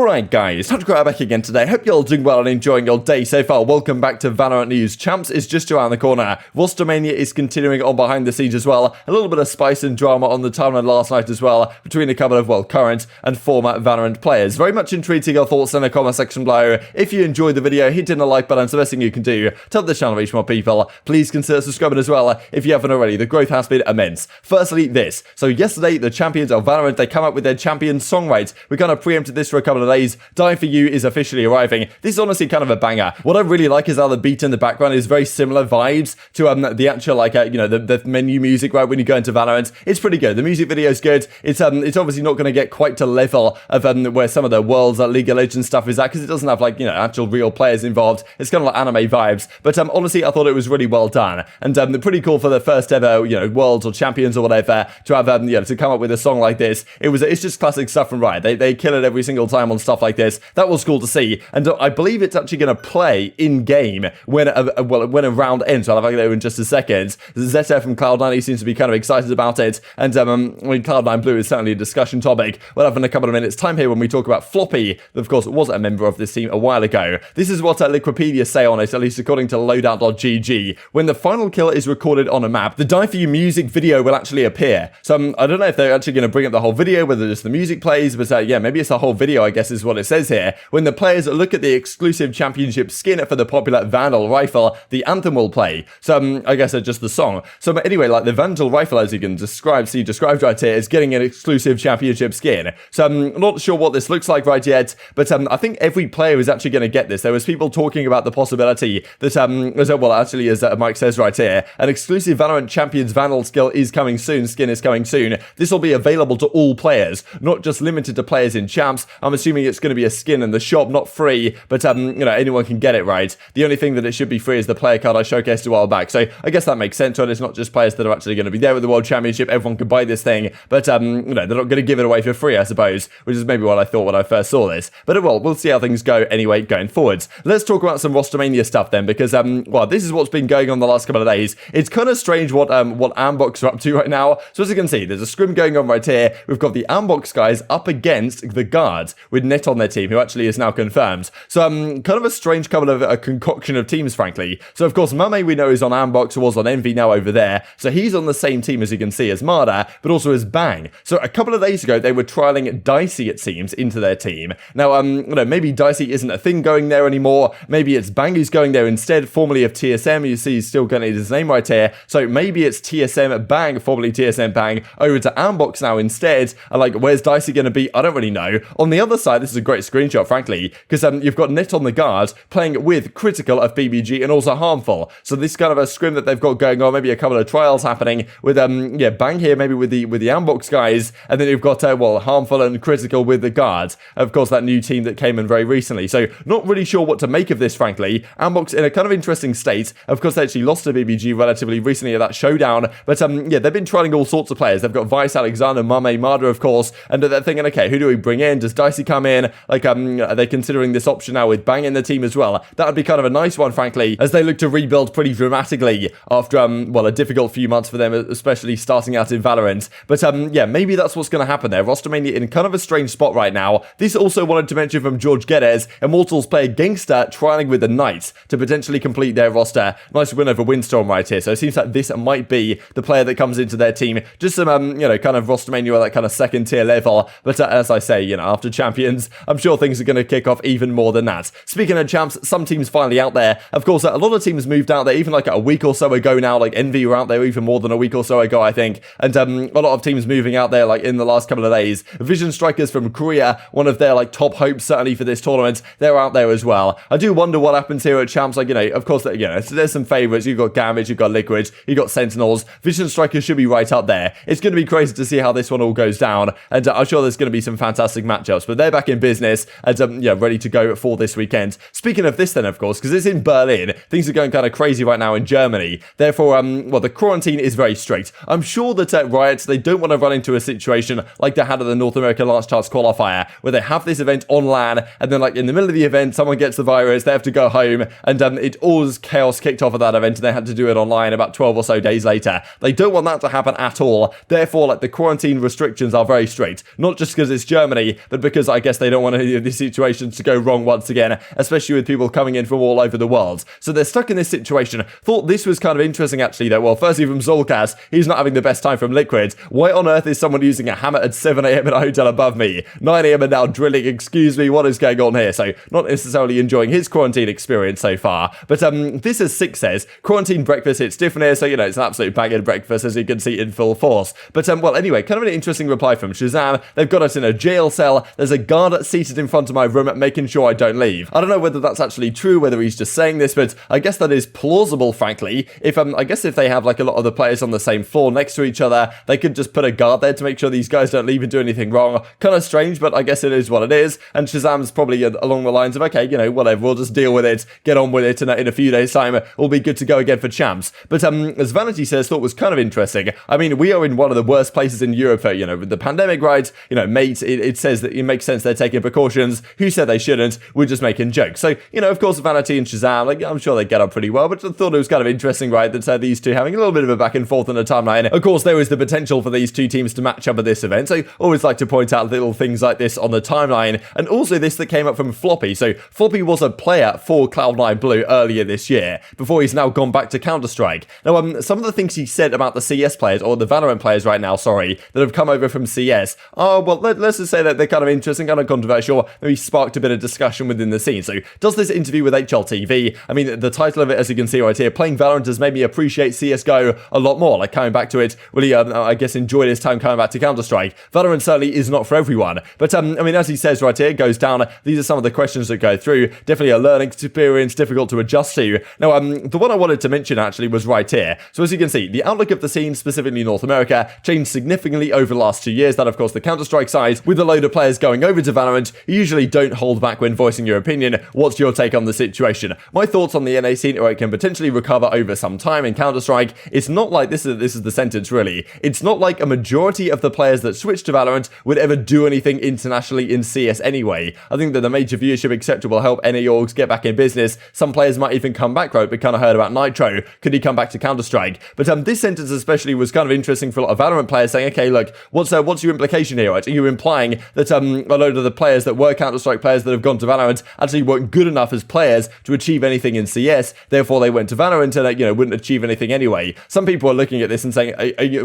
Alright guys, TacticalRab back again today. Hope you're all doing well and enjoying your day so far. Welcome back to Valorant News. Champs is just around the corner. Rostermania is continuing on behind the scenes as well. A little bit of spice and drama on the timeline last night as well, between a couple of, well, current and former Valorant players. Very much intrigued to your thoughts in the comment section below. If you enjoyed the video, hit the like button. It's the best thing you can do to help the channel reach more people. Please consider subscribing as well if you haven't already. The growth has been immense. Firstly, this. So yesterday, the champions of Valorant, they come up with their champion song rights. We kind of preempted this for a couple of days. Die For You is officially arriving. This is honestly kind of a banger. What I really like is how the beat in the background is very similar vibes to the actual, like, the menu music, right, when you go into Valorant. It's pretty good. The music video is good. It's obviously not going to get quite to level of where some of the world's League of Legends stuff is at, because it doesn't have, like, actual real players involved. It's kind of like anime vibes. But honestly, I thought it was really well done. And pretty cool for the first ever, Worlds or Champions or whatever, to have, to come up with a song like this. It's just classic stuff from Riot. They kill it every single time on stuff like this. That was cool to see, and I believe it's actually going to play in-game when a round ends. So I'll have a go in just a second. Dephh from Cloud9, he seems to be kind of excited about it, and Cloud9 Blue is certainly a discussion topic. We'll have in a couple of minutes time here when we talk about Floppy, that of course was a member of this team a while ago. This is what Liquipedia say on it, at least according to loadout.gg. When the final kill is recorded on a map, the Die For You music video will actually appear. So I don't know if they're actually going to bring up the whole video, whether just the music plays, but yeah, maybe it's the whole video, I guess is what it says here. When the players look at the exclusive championship skin for the popular Vandal rifle, the anthem will play. So I guess it's just the song. So but anyway, like the Vandal rifle, as you can see described right here, is getting an exclusive championship skin. So I'm not sure what this looks like right yet, but I think every player is actually going to get this. There was people talking about the possibility that as Mike says right here, an exclusive Valorant Champions Vandal skin is coming soon. This will be available to all players, not just limited to players in champs. I'm assuming it's going to be a skin in the shop, not free, but anyone can get it, right? The only thing that it should be free is the player card I showcased a while back. So I guess that makes sense, right? It's not just players that are actually going to be there with the World Championship. Everyone can buy this thing, but they're not going to give it away for free, I suppose, which is maybe what I thought when I first saw this. But we'll see how things go anyway going forwards. Let's talk about some Rostermania stuff then, because this is what's been going on the last couple of days. It's kind of strange what Andbox are up to right now. So as you can see, there's a scrim going on right here. We've got the Andbox guys up against the guards with Net on their team, who actually is now confirmed. So kind of a strange couple of a concoction of teams, frankly. So of course Mame we know is on Andbox, who was on Envy, now over there. So he's on the same team, as you can see, as Marder, but also as Bang. So a couple of days ago they were trialing Dicey, it seems, into their team. Now maybe Dicey isn't a thing going there anymore. Maybe it's Bang who's going there instead, formerly of TSM. You see he's still getting his name right here. So maybe it's TSM Bang, formerly TSM Bang, over to Andbox now instead. And like, where's Dicey going to be? I don't really know. On the other side, this is a great screenshot, frankly, because you've got Net on the guard playing with Critical of BBG and also Harmful. So this kind of a scrim that they've got going on, maybe a couple of trials happening with Bang here, maybe with the Andbox guys, and then you've got Harmful and Critical with the guards. Of course, that new team that came in very recently. So not really sure what to make of this, frankly. Andbox in a kind of interesting state. Of course, they actually lost to BBG relatively recently at that showdown, but they've been trialing all sorts of players. They've got Vice, Alexander, Mame, Marder, of course, and they're thinking, okay, who do we bring in? Does Dicey come in? Like, are they considering this option now with Bang in the team as well? That would be kind of a nice one, frankly, as they look to rebuild pretty dramatically after, a difficult few months for them, especially starting out in Valorant. But, maybe that's what's going to happen there. Rostermania in kind of a strange spot right now. This also wanted to mention from George Geddes, Immortals player Gangster trialing with the Knights to potentially complete their roster. Nice win over Windstorm right here. So it seems like this might be the player that comes into their team. Just some, kind of Rostermania at that kind of second tier level. But as I say, after Champions, I'm sure things are going to kick off even more than that. Speaking of champs, some teams finally out there. Of course, a lot of teams moved out there even like a week or so ago now. Like Envy were out there even more than a week or so ago, I think. And a lot of teams moving out there like in the last couple of days. Vision Strikers from Korea, one of their like top hopes certainly for this tournament, they're out there as well. I do wonder what happens here at champs. Like, of course, there's some favorites. You've got Gambit, you've got Liquid, you've got Sentinels. Vision Strikers should be right up there. It's going to be crazy to see how this one all goes down, and I'm sure there's going to be some fantastic matchups, but they're back in business and ready to go for this weekend. Speaking of this then, of course, because it's in Berlin, things are going kind of crazy right now in Germany. Therefore, the quarantine is very strict. I'm sure that at Riot, they don't want to run into a situation like they had at the North American Last Chance qualifier, where they have this event on LAN, and then like in the middle of the event, someone gets the virus, they have to go home, and it all chaos kicked off at that event, and they had to do it online about 12 or so days later. They don't want that to happen at all. Therefore, like the quarantine restrictions are very strict, not just because it's Germany, but because I guess guess they don't want any of these situations to go wrong once again, especially with people coming in from all over the world. So they're stuck in this situation. Thought this was kind of interesting actually though. Well, firstly from Zolkas, he's not having the best time from Liquid. Why on earth is someone using a hammer at 7 AM in a hotel above me? 9 AM and now drilling, excuse me, what is going on here? So not necessarily enjoying his quarantine experience so far. But this, as SicK says, quarantine breakfast hits different here, so you know, it's an absolute banging breakfast as you can see in full force. But well, anyway, kind of an interesting reply from ShahZaM. They've got us in a jail cell. There's a guard seated in front of my room making sure I don't leave. I don't know whether that's actually true, whether he's just saying this, but I guess that is plausible, frankly. If I guess if they have like a lot of the players on the same floor next to each other, they could just put a guard there to make sure these guys don't leave and do anything wrong. Kind of strange, but I guess it is what it is. And ShahZaM's probably along the lines of, okay, you know, whatever, we'll just deal with it, get on with it, and in a few days' time, we'll be good to go again for champs. But as Vanity says, thought was kind of interesting. I mean, we are in one of the worst places in Europe for, you know, with the pandemic, right? You know, mate, it says that it makes sense they're taking precautions. Who said they shouldn't? We're just making jokes. So, you know, of course, Vanity and ShahZaM, like, I'm sure they get on pretty well, but I thought it was kind of interesting, right, that these two having a little bit of a back and forth on the timeline. Of course, there was the potential for these two teams to match up at this event, so always like to point out little things like this on the timeline, and also this that came up from Floppy. So Floppy was a player for Cloud9 Blue earlier this year, before he's now gone back to Counter-Strike. Now, some of the things he said about the CS players, or the Valorant players right now, sorry, that have come over from CS, well, let's just say that they're kind of interesting, kind of controversial, maybe sparked a bit of discussion within the scene. So does this interview with HLTV, I mean, the title of it, as you can see right here, playing Valorant has made me appreciate CSGO a lot more, like coming back to it, will he, I guess, enjoy his time coming back to Counter-Strike? Valorant certainly is not for everyone, but I mean, as he says right here, it goes down, these are some of the questions that go through, definitely a learning experience, difficult to adjust to. Now, the one I wanted to mention actually was right here. So as you can see, the outlook of the scene, specifically North America, changed significantly over the last 2 years. That, of course, the Counter-Strike side, with a load of players going over to Valorant, you usually don't hold back when voicing your opinion. What's your take on the situation? My thoughts on the NA scene are it can potentially recover over some time in Counter-Strike. It's not like, this is the sentence really, it's not like a majority of the players that switch to Valorant would ever do anything internationally in CS anyway. I think that the major viewership etc. will help NA orgs get back in business. Some players might even come back, right? We kind of heard about Nitro. Could he come back to Counter-Strike? But this sentence especially was kind of interesting for a lot of Valorant players saying, okay, look, what's your implication here, right? Are you implying that a load of the players that were Counter-Strike players that have gone to Valorant actually weren't good enough as players to achieve anything in CS, therefore they went to Valorant and, you know, wouldn't achieve anything anyway? Some people are looking at this and saying,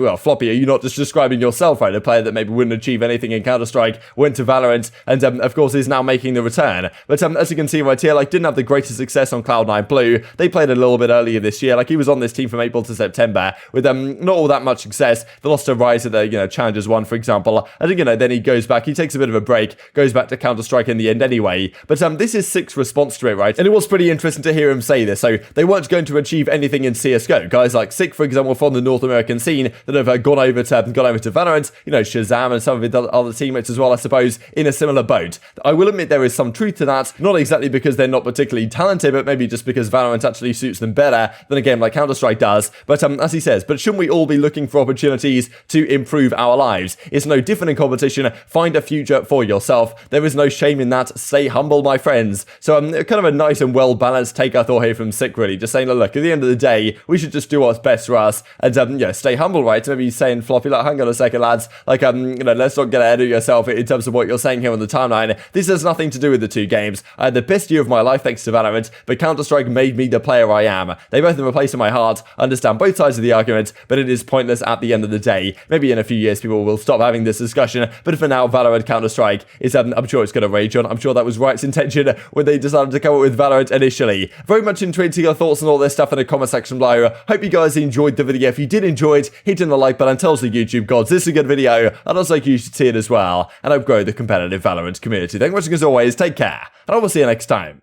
well, Floppy, are you not just describing yourself, right? A player that maybe wouldn't achieve anything in Counter-Strike, went to Valorant, and of course is now making the return. But as you can see right here, like, didn't have the greatest success on Cloud9 Blue. They played a little bit earlier this year. Like, he was on this team from April to September with not all that much success. They lost to Rise at the, you know, Challengers 1, for example. I think, you know, then he goes back, he takes a bit of a break, goes back to Counter-Strike in the end anyway. But this is SicK's response to it, right? And it was pretty interesting to hear him say this. So they weren't going to achieve anything in CSGO. Guys like SicK, for example, from the North American scene that have gone over to Valorant, you know, ShahZaM and some of his other teammates as well, I suppose, in a similar boat. I will admit there is some truth to that, not exactly because they're not particularly talented, but maybe just because Valorant actually suits them better than a game like Counter-Strike does. But as he says, but shouldn't we all be looking for opportunities to improve our lives? It's no different in competition. Find a future for yourself. There is no shame in that. Stay humble, my friends. So kind of a nice and well-balanced take I thought here from SicK, really. Just saying, look, at the end of the day, we should just do what's best for us and, yeah, stay humble, right? Maybe saying, Floppy, like, hang on a second, lads. Like, you know, let's not get ahead of yourself in terms of what you're saying here on the timeline. This has nothing to do with the two games. I had the best year of my life thanks to Valorant, but Counter-Strike made me the player I am. They both have a place in my heart. I understand both sides of the argument, but it is pointless at the end of the day. Maybe in a few years people will stop having this discussion, but for now, Valorant Counter-Strike is, I'm sure it's going to rage on. I'm sure that was Riot's intention when they decided to come up with Valorant initially. Very much intrigued to your thoughts on all this stuff in the comment section below. Hope you guys enjoyed the video. If you did enjoy it, hit the like button, tells the YouTube gods this is a good video, and also you should see it as well, and help grow the competitive Valorant community. Thank you for watching as always, take care, and I will see you next time.